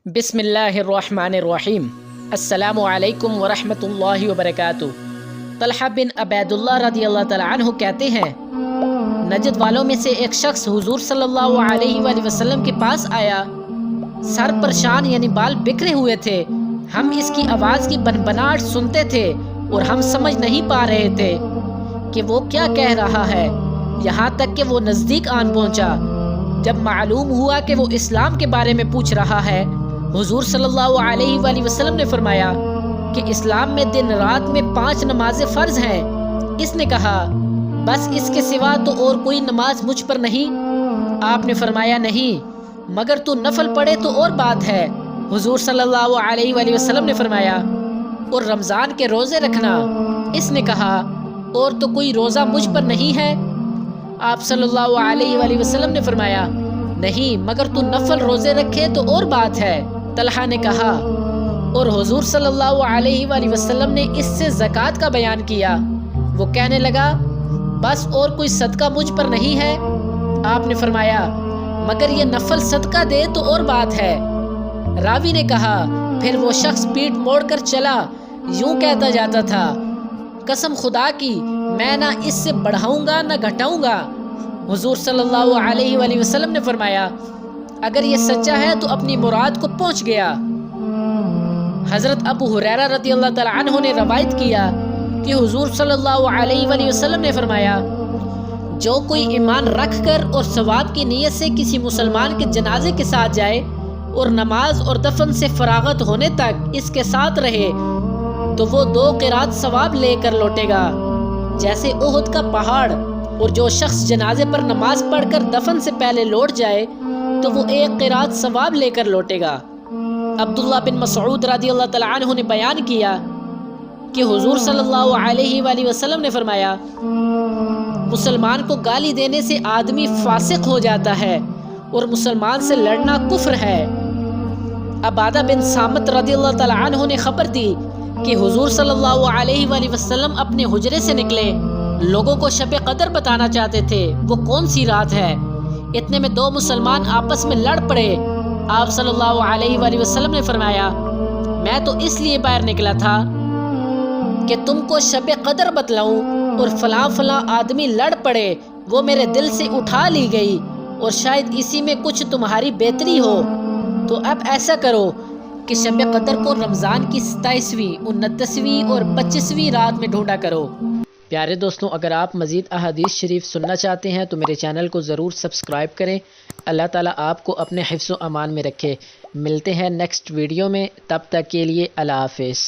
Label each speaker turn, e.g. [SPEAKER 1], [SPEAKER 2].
[SPEAKER 1] بسم اللہ الرحمن الرحیم۔ السلام علیکم ورحمۃ اللہ وبرکاتہ۔ طلحہ بن عبید اللہ رضی اللہ تعالیٰ عنہ کہتے ہیں، نجد والوں میں سے ایک شخص حضور صلی اللہ علیہ وآلہ وسلم کے پاس آیا۔ سر پریشان یعنی بال بکھرے ہوئے تھے۔ ہم اس کی آواز کی بنبناہٹ سنتے تھے اور ہم سمجھ نہیں پا رہے تھے کہ وہ کیا کہہ رہا ہے، یہاں تک کہ وہ نزدیک آن پہنچا۔ جب معلوم ہوا کہ وہ اسلام کے بارے میں پوچھ رہا ہے، حضور صلی اللہ علیہ وآلہ وسلم نے فرمایا کہ اسلام میں دن رات میں 5 نمازیں فرض ہیں۔ اس نے کہا، بس اس کے سوا تو اور کوئی نماز مجھ پر نہیں؟ آپ نے فرمایا، نہیں، مگر تو نفل پڑھے تو اور بات ہے۔ حضور صلی اللہ علیہ وآلہ وسلم نے فرمایا، اور رمضان کے روزے رکھنا؟ اس نے کہا، اور تو کوئی روزہ مجھ پر نہیں ہے۔ آپ صلی اللہ علیہ وآلہ وسلم نے فرمایا، نہیں، مگر تو نفل روزے رکھے تو اور بات ہے۔ طلحہ نے کہا، اور حضور صلی اللہ علیہ وآلہ وسلم نے اس سے زکوٰۃ کا بیان کیا۔ وہ کہنے لگا، بس اور کوئی صدقہ مجھ پر نہیں ہے۔ آپ نے فرمایا، مگر یہ نفل صدقہ دے تو اور بات ہے۔ راوی نے کہا، پھر وہ شخص پیٹھ موڑ کر چلا، یوں کہتا جاتا تھا، قسم خدا کی میں نہ اس سے بڑھاؤں گا نہ گھٹاؤں گا۔ حضور صلی اللہ علیہ وآلہ وسلم نے فرمایا، اگر یہ سچا ہے تو اپنی مراد کو پہنچ گیا۔ حضرت ابو ہریرہ رضی اللہ تعالیٰ عنہ نے روایت کیا کہ حضور صلی اللہ علیہ وآلہ وسلم نے فرمایا، جو کوئی ایمان رکھ کر اور ثواب کی نیت سے کسی مسلمان کے جنازے کے ساتھ جائے اور نماز اور دفن سے فراغت ہونے تک اس کے ساتھ رہے تو وہ 2 قرات ثواب لے کر لوٹے گا جیسے احد کا پہاڑ، اور جو شخص جنازے پر نماز پڑھ کر دفن سے پہلے لوٹ جائے تو وہ 1 قرات ثواب لے کر لوٹے گا۔ عبداللہ بن مسعود رضی اللہ تعالیٰ عنہ نے بیان کیا کہ حضور صلی اللہ علیہ وآلہ وسلم نے فرمایا، مسلمان کو گالی دینے سے آدمی فاسق ہو جاتا ہے اور مسلمان سے لڑنا کفر ہے۔ عبادہ بن صامت رضی اللہ تعالیٰ عنہ نے خبر دی کہ حضور صلی اللہ علیہ وآلہ وسلم اپنے حجرے سے نکلے، لوگوں کو شب قدر بتانا چاہتے تھے، وہ کون سی رات ہے۔ اتنے میں 2 مسلمان آپس میں لڑ پڑے۔ آپ صلی اللہ علیہ وآلہ وسلم نے فرمایا، میں تو اس لیے باہر نکلا تھا کہ تم کو شب قدر بتلاؤں، اور فلاں فلاں آدمی لڑ پڑے، وہ میرے دل سے اٹھا لی گئی، اور شاید اسی میں کچھ تمہاری بہتری ہو۔ تو اب ایسا کرو کہ شب قدر کو رمضان کی 27ویں، 29ویں اور 25ویں رات میں ڈھونڈا کرو۔ پیارے دوستوں، اگر آپ مزید احادیث شریف سننا چاہتے ہیں تو میرے چینل کو ضرور سبسکرائب کریں۔ اللہ تعالیٰ آپ کو اپنے حفظ و امان میں رکھے۔ ملتے ہیں نیکسٹ ویڈیو میں، تب تک کے لیے اللہ حافظ۔